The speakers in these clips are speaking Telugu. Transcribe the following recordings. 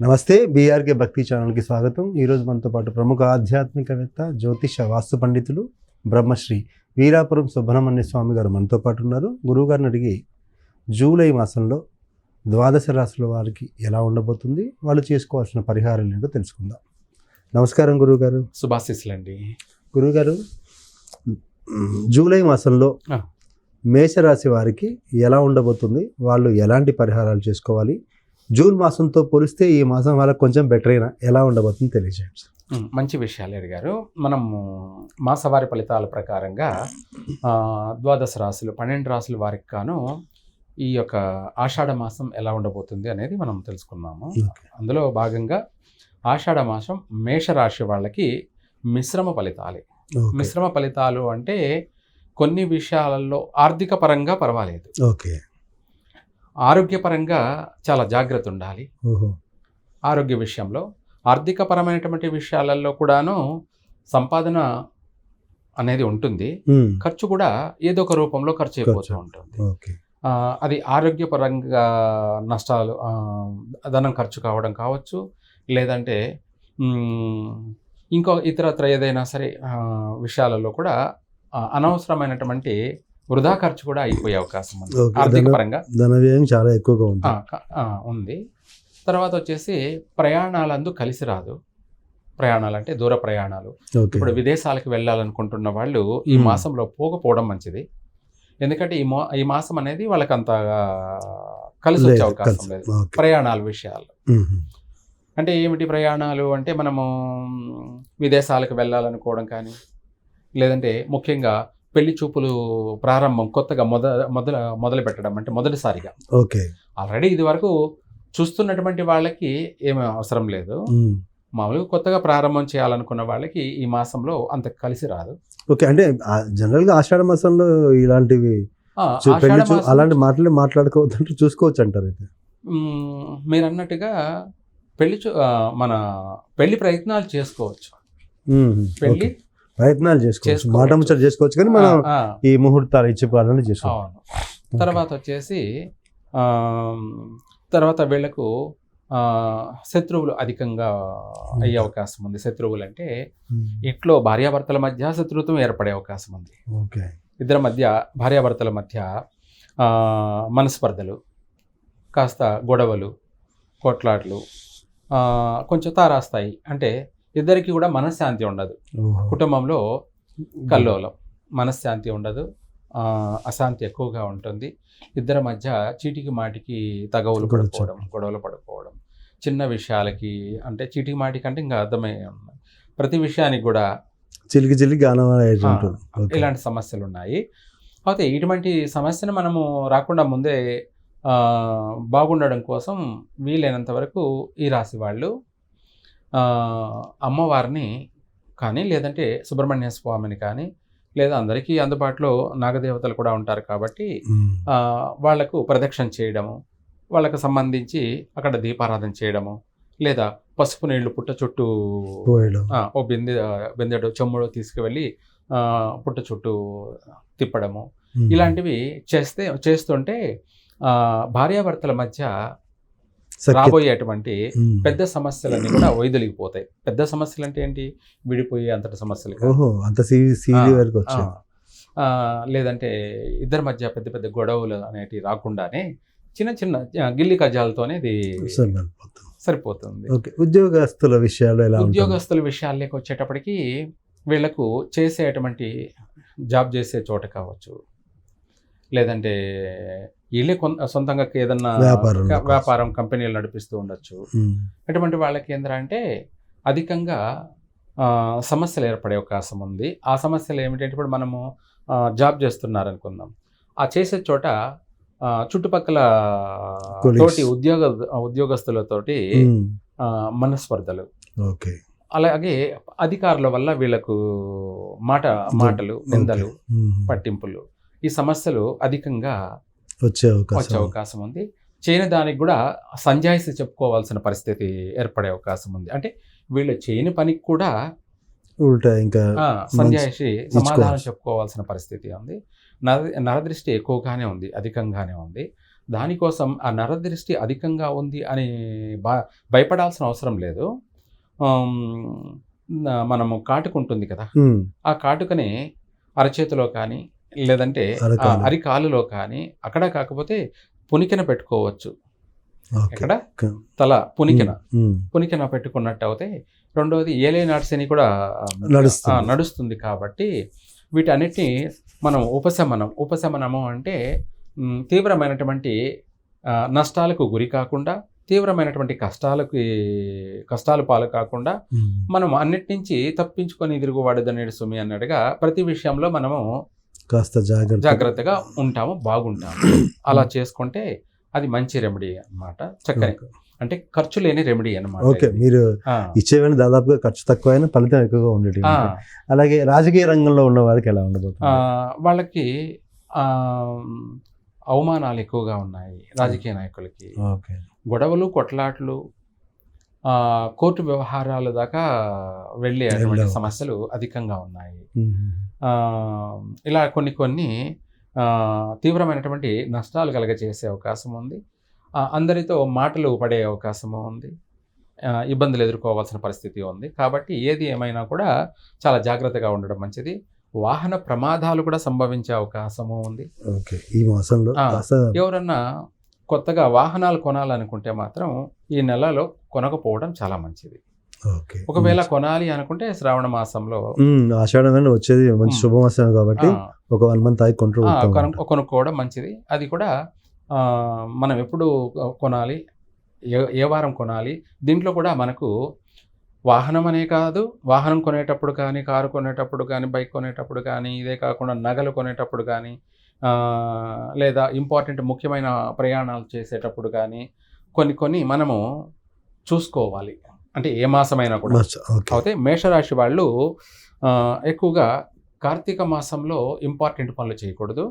నమస్తే, బీఆర్కే భక్తి ఛానల్కి స్వాగతం. ఈరోజు మనతో పాటు ప్రముఖ ఆధ్యాత్మికవేత్త, జ్యోతిష వాస్తు పండితులు బ్రహ్మశ్రీ వీరాపురం సుబ్రహ్మణ్య స్వామి గారు మనతో పాటు ఉన్నారు. గురువుగారిని అడిగి జూలై మాసంలో ద్వాదశ రాశుల వారికి ఎలా ఉండబోతుంది, వాళ్ళు చేసుకోవాల్సిన పరిహారాలు ఏంటో తెలుసుకుందాం. నమస్కారం గురువుగారు. శుభాశీస్సులండి. గురువుగారు, జూలై మాసంలో మేషరాశి వారికి ఎలా ఉండబోతుంది, వాళ్ళు ఎలాంటి పరిహారాలు చేసుకోవాలి, జూన్ మాసంతో పోలిస్తే ఈ మాసం వాళ్ళకి కొంచెం బెటర్ అయినా ఎలా ఉండబోతుంది తెలియజేయండి సార్. మంచి విషయాలు అడిగారు. మనము మాసవారి ఫలితాల ప్రకారంగా ద్వాదశ రాశులు 12 రాశుల వారికి గాను ఈ యొక్క ఆషాఢ మాసం ఎలా ఉండబోతుంది అనేది మనం తెలుసుకున్నాము. అందులో భాగంగా ఆషాఢ మాసం మేషరాశి వాళ్ళకి మిశ్రమ ఫలితాలే. మిశ్రమ ఫలితాలు అంటే కొన్ని విషయాలలో ఆర్థిక పరంగా పర్వాలేదు, ఆరోగ్యపరంగా చాలా జాగ్రత్త ఉండాలి. ఆరోగ్య విషయంలో ఆర్థిక పరమైనటువంటి విషయాలలో కూడాను సంపాదన అనేది ఉంటుంది, ఖర్చు కూడా ఏదో ఒక రూపంలో ఖర్చు అయిపోతూ ఉంటుంది. అది ఆరోగ్యపరంగా నష్టాలు, ధనం ఖర్చు కావడం కావచ్చు, లేదంటే ఇంకో ఇతరత్ర ఏదైనా సరే విషయాలలో కూడా అనవసరమైనటువంటి వృధా ఖర్చు కూడా అయిపోయే అవకాశం ఉంది. ఆర్థిక పరంగా ధన వ్యయం చాలా ఎక్కువగా ఉంది. తర్వాత వచ్చేసి ప్రయాణాలందు కలిసి రాదు. ప్రయాణాలు అంటే దూర ప్రయాణాలు. ఇప్పుడు విదేశాలకు వెళ్ళాలనుకుంటున్న వాళ్ళు ఈ మాసంలో పోకపోవడం మంచిది. ఎందుకంటే ఈ మాసం అనేది వాళ్ళకి అంత కలిసి వచ్చే అవకాశం లేదు. ప్రయాణాల విషయాలు అంటే ఏమిటి ప్రయాణాలు అంటే, మనము విదేశాలకు వెళ్ళాలనుకోవడం కానీ, లేదంటే ముఖ్యంగా పెళ్లి చూపులు ప్రారంభం కొత్తగా మొదలు పెట్టడం అంటే మొదటిసారిగా. ఆల్రెడీ ఇది వరకు చూస్తున్నటువంటి వాళ్ళకి ఏమీ అవసరం లేదు. మామూలుగా కొత్తగా ప్రారంభం చేయాలనుకున్న వాళ్ళకి ఈ మాసంలో అంత కలిసి రాదు. అంటే జనరల్ గా ఆషాఢ మాసంలో ఇలాంటివి అలాంటి మాటలు మాట్లాడుకోవద్దంటే చూసుకోవచ్చు అంటారు. అయితే మీరు అన్నట్టుగా మన పెళ్లి ప్రయత్నాలు చేసుకోవచ్చు. పెళ్లి ప్రయత్నాలు చేసుకోవచ్చు, మాట ముచ్చట చేసుకోవచ్చు, కానీ మనం ఈ ముహూర్తాలు ఇచ్చి పాలన చేసుకోవాలి. తర్వాత వచ్చేసి తర్వాత వీళ్ళకు శత్రువులు అధికంగా అయ్యే అవకాశం ఉంది. శత్రువులు అంటే ఇంట్లో భార్యాభర్తల మధ్య శత్రుత్వం ఏర్పడే అవకాశం ఉంది. ఇద్దరి మధ్య, భార్యాభర్తల మధ్య మనస్పర్ధలు, కాస్త గొడవలు, కొట్లాట్లు కొంచెం తారాస్తాయి. అంటే ఇద్దరికి కూడా మనశ్శాంతి ఉండదు. కుటుంబంలో కల్లోలం, మనశ్శాంతి ఉండదు, అశాంతి ఎక్కువగా ఉంటుంది. ఇద్దరి మధ్య చీటికి మాటికి తగవులు పడుకోవడం, గొడవలు పడుకోవడం, చిన్న విషయాలకి అంటే చీటికి మాటికి అంటే ఇంకా అర్థమై ప్రతి విషయానికి కూడా ఇలాంటి సమస్యలు ఉన్నాయి. అయితే ఇటువంటి సమస్యను మనము రాకుండా ముందే బాగుండడం కోసం వీలైనంత వరకు ఈ రాశి వాళ్ళు అమ్మవారిని కానీ, లేదంటే సుబ్రహ్మణ్య స్వామిని కానీ, లేదా అందరికీ అందుబాటులో నాగదేవతలు కూడా ఉంటారు కాబట్టి వాళ్లకు ప్రదక్షిణ చేయడము, వాళ్ళకు సంబంధించి అక్కడ దీపారాధన చేయడము, లేదా పసుపు నీళ్లు పుట్ట చుట్టూ ఓ బిందెడు చెమ్ముడు తీసుకువెళ్ళి పుట్ట చుట్టూ తిప్పడము, ఇలాంటివి చేస్తుంటే భార్యాభర్తల మధ్య రాబోయేటువంటి పెద్ద సమస్యలన్నీ కూడా వైదొలిగిపోతాయి. పెద్ద సమస్యలు అంటే ఏంటి? విడిపోయే అంతటి సమస్యలు, లేదంటే ఇద్దరి మధ్య పెద్ద పెద్ద గొడవలు అనేటివి రాకుండానే చిన్న చిన్న గిల్లి కజాలతోనే ఇది సరిపోతుంది. ఉద్యోగస్తుల విషయాల్లోకి వచ్చేటప్పటికి వీళ్లకు చేసేటువంటి జాబ్ చేసే చోట కావచ్చు, లేదంటే వీళ్ళే సొంతంగా ఏదన్నా వ్యాపారం కంపెనీలు నడిపిస్తూ ఉండొచ్చు. అటువంటి వాళ్ళకి ఏంటంటే అధికంగా సమస్యలు ఏర్పడే అవకాశం ఉంది. ఆ సమస్యలు ఏమిటంటే, ఇప్పుడు మనము జాబ్ చేస్తున్నారనుకుందాం, ఆ చేసే చోట చుట్టుపక్కల తోటి ఉద్యోగస్తులతోటి మనస్పర్ధలు, అలాగే అధికారుల వల్ల వీళ్ళకు మాటలు, నిందలు, పట్టింపులు, ఈ సమస్యలు అధికంగా వచ్చే అవకాశం ఉంది. చేయని దానికి కూడా సంజాయిషి చెప్పుకోవాల్సిన పరిస్థితి ఏర్పడే అవకాశం ఉంది. అంటే వీళ్ళు చేయని పనికి కూడా ఇంకా సంజాయిషి సమాధానం చెప్పుకోవాల్సిన పరిస్థితి ఉంది. నరదృష్టి ఎక్కువగానే ఉంది, అధికంగానే ఉంది. దానికోసం ఆ నరదృష్టి అధికంగా ఉంది అని భయపడాల్సిన అవసరం లేదు. మనము కాటుక ఉంటుంది కదా, ఆ కాటుకని అరచేతిలో కానీ లేదంటే అరికాలులో కానీ, అక్కడ కాకపోతే పునికిన పెట్టుకోవచ్చు. ఇక్కడ తల పునికిన పెట్టుకున్నట్టు అయితే, రెండవది ఏలేనాటి కూడా నడుస్తుంది. కాబట్టి వీటన్నిటిని మనం ఉపశమనము అంటే తీవ్రమైనటువంటి నష్టాలకు గురి కాకుండా, తీవ్రమైనటువంటి కష్టాలు పాలు కాకుండా మనం అన్నిటి నుంచి తప్పించుకొని తిరుగువాడుదనేడు సుమి అన్నట్టుగా ప్రతి విషయంలో మనము కాస్త జాగ్రత్తగా ఉంటాము, బాగుంటాము. అలా చేసుకుంటే అది మంచి రెమెడీ అన్నమాట. చక్కని అంటే ఖర్చు లేని రెమెడీ అన్నమాట. ఓకే, మీరు ఇచ్చేవన్నీ దాదాపుగా ఖర్చు తక్కువైనా ఫలితం ఎక్కువగా ఉండేది. అలాగే రాజకీయ రంగంలో ఉన్న వారికి ఎలా ఉండబోతుంది? వాళ్ళకి అవమానాలు ఎక్కువగా ఉన్నాయి. రాజకీయ నాయకులకి గొడవలు, కొట్లాట్లు, కోర్టు వ్యవహారాల దాకా వెళ్ళే అటువంటి సమస్యలు అధికంగా ఉన్నాయి. ఇలా కొన్ని తీవ్రమైనటువంటి నష్టాలు కలగజేసే అవకాశం ఉంది. అందరితో మాటలు పడే అవకాశము ఉంది. ఇబ్బందులు ఎదుర్కోవాల్సిన పరిస్థితి ఉంది. కాబట్టి ఏది ఏమైనా కూడా చాలా జాగ్రత్తగా ఉండడం మంచిది. వాహన ప్రమాదాలు కూడా సంభవించే అవకాశము ఉంది. ఈ మాసంలో ఎవరన్నా కొత్తగా వాహనాలు కొనాలనుకుంటే మాత్రం ఈ నెలలో కొనకపోవడం చాలా మంచిది. ఒకవేళ కొనాలి అనుకుంటే శ్రావణ మాసంలో, ఆషాఢంలో వచ్చేది మంచి శుభమాసం కాబట్టి ఒక 1 మంత్ ఆగి కొనుక్కోవడం మంచిది. అది కూడా మనం ఎప్పుడు కొనాలి, ఏ వారం కొనాలి, దీంట్లో కూడా మనకు వాహనం అనే కాదు, వాహనం కొనేటప్పుడు కానీ, కారు కొనేటప్పుడు కానీ, బైక్ కొనేటప్పుడు కానీ, ఇదే కాకుండా నగలు కొనేటప్పుడు కానీ, లేదా ఇంపార్టెంట్ ముఖ్యమైన ప్రయాణాలు చేసేటప్పుడు కానీ కొన్ని మనము చూసుకోవాలి. అంటే ఏ మాసమైనా కూడా. అయితే మేషరాశి వాళ్ళు ఎక్కువగా కార్తీక మాసంలో ఇంపార్టెంట్ పనులు చేయకూడదు.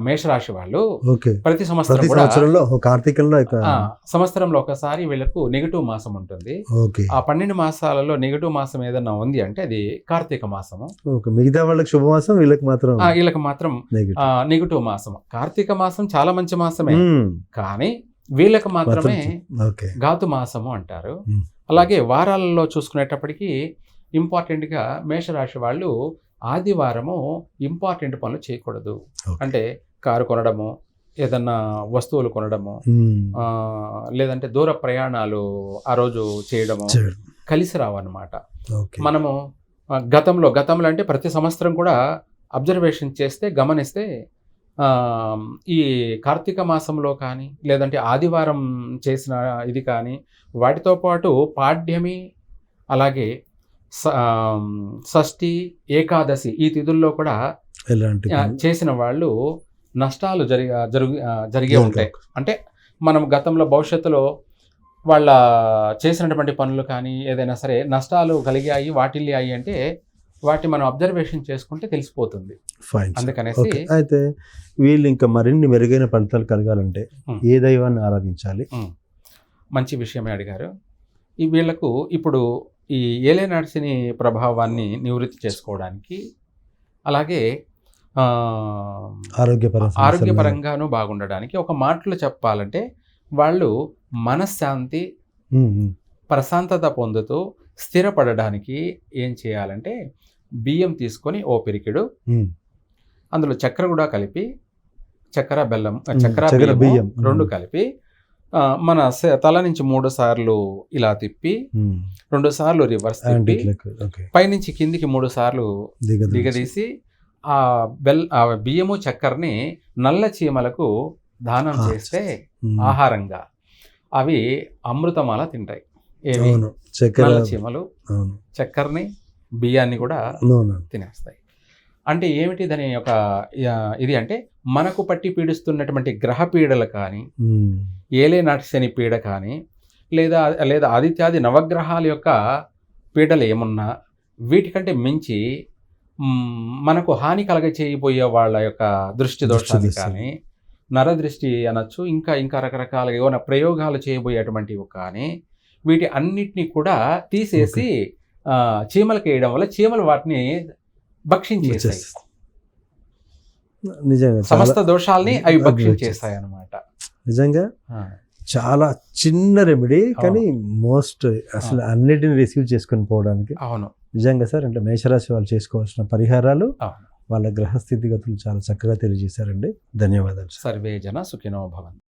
మేషరాశి వాళ్ళు ప్రతి సంవత్సరంలో సంవత్సరంలో ఒకసారి వీళ్ళకు నెగిటివ్ మాసం ఉంటుంది. ఆ 12 మాసాలలో నెగిటివ్ మాసం ఏదన్నా ఉంది అంటే అది కార్తీక మాసము. మిగతా వాళ్ళకి శుభమాసం, వీళ్ళకి మాత్రం నెగిటివ్ మాసం. కార్తీక మాసం చాలా మంచి మాసమే, కానీ వీళ్ళకి మాత్రమే ఘాతు మాసము అంటారు. అలాగే వారాలలో చూసుకునేటప్పటికీ ఇంపార్టెంట్గా మేషరాశి వాళ్ళు ఆదివారము ఇంపార్టెంట్ పనులు చేయకూడదు. అంటే కారు కొనడము, ఏదన్నా వస్తువులు కొనడము, లేదంటే దూర ప్రయాణాలు ఆ రోజు చేయడము కలిసి రావన్నమాట. మనము గతంలో అంటే ప్రతి సంవత్సరం కూడా అబ్జర్వేషన్ చేస్తే, గమనిస్తే ఈ కార్తీక మాసంలో కానీ లేదంటే ఆదివారం చేసిన ఇది కానీ, వాటితో పాటు పాడ్యమి, అలాగే షష్ఠి, ఏకాదశి ఈ తిథుల్లో కూడా చేసిన వాళ్ళు నష్టాలు జరిగే ఉంటాయి. అంటే మనం గతంలో భవిష్యత్తులో వాళ్ళ చేసినటువంటి పనులు కానీ ఏదైనా సరే నష్టాలు కలిగాయి, వాటిల్లాయి అంటే వాటి మనం అబ్జర్వేషన్ చేసుకుంటే తెలిసిపోతుంది. అందుకనేసి అయితే వీళ్ళు ఇంకా మరిన్ని మెరుగైన ఫలితాలు కలగాలంటే ఏ దైవాన్ని ఆరాధించాలి? మంచి విషయమే అడిగారు. వీళ్లకు ఇప్పుడు ఈ ఏలేనాటి ప్రభావాన్ని నివృత్తి చేసుకోవడానికి, అలాగే ఆరోగ్యపరంగాను బాగుండడానికి ఒక మాటలు చెప్పాలంటే వాళ్ళు మనశ్శాంతి, ప్రశాంతత పొందుతూ స్థిరపడడానికి ఏం చేయాలంటే బియ్యం తీసుకొని ఓ పిరికిడు, అందులో చక్కెర కూడా కలిపి, చక్కెర బియ్యం 2 కలిపి మన తల నుంచి 3 సార్లు ఇలా తిప్పి 2 సార్లు రివర్స్ తిప్పి పైనుంచి కిందికి 3 సార్లు దిగదీసి ఆ బియ్యము చక్కెరని నల్ల చీమలకు దానం చేస్తే ఆహారంగా అవి అమృతమాల తింటాయి. ఏవి? నల్ల చీమలు చక్కెరని, బియ్యాన్ని కూడా తినేస్తాయి. అంటే ఏమిటి దాని యొక్క ఇది అంటే, మనకు పట్టి పీడిస్తున్నటువంటి గ్రహ పీడలు కానీ, ఏలేనాటి శని పీడ కానీ, లేదా ఆదిత్యాది నవగ్రహాల యొక్క పీడలు ఏమున్నా వీటికంటే మించి మనకు హాని కలగచేయబోయే వాళ్ళ యొక్క దృష్టి దోషాన్ని కానీ, నరదృష్టి అనొచ్చు, ఇంకా రకరకాలుగా ఏమైనా ప్రయోగాలు చేయబోయేటువంటివి కానీ, వీటి అన్నిటినీ కూడా తీసేసి చీమలకు వేయడం వల్ల చీమలు వాటిని భక్షించేస్తాయి. నిజంగా సమస్త దోషాల్ని అవి అభివృద్ధి భక్షించేస్తాయి అన్నమాట. నిజంగా చాలా చిన్న రెమెడీ, కానీ మోస్ట్ అసలు అన్నిటిని రిసీవ్ చేసుకొని పోవడానికి. అవును, నిజంగా సార్, అంటే మేషరాశి వాళ్ళు చేసుకోవాల్సిన పరిహారాలు, అవును. వాళ్ళ గ్రహ స్థితిగతులు చాలా చక్కగా తెలియజేశారండి. ధన్యవాదాలు సార్. సర్వే జన సుఖినో భవంతు.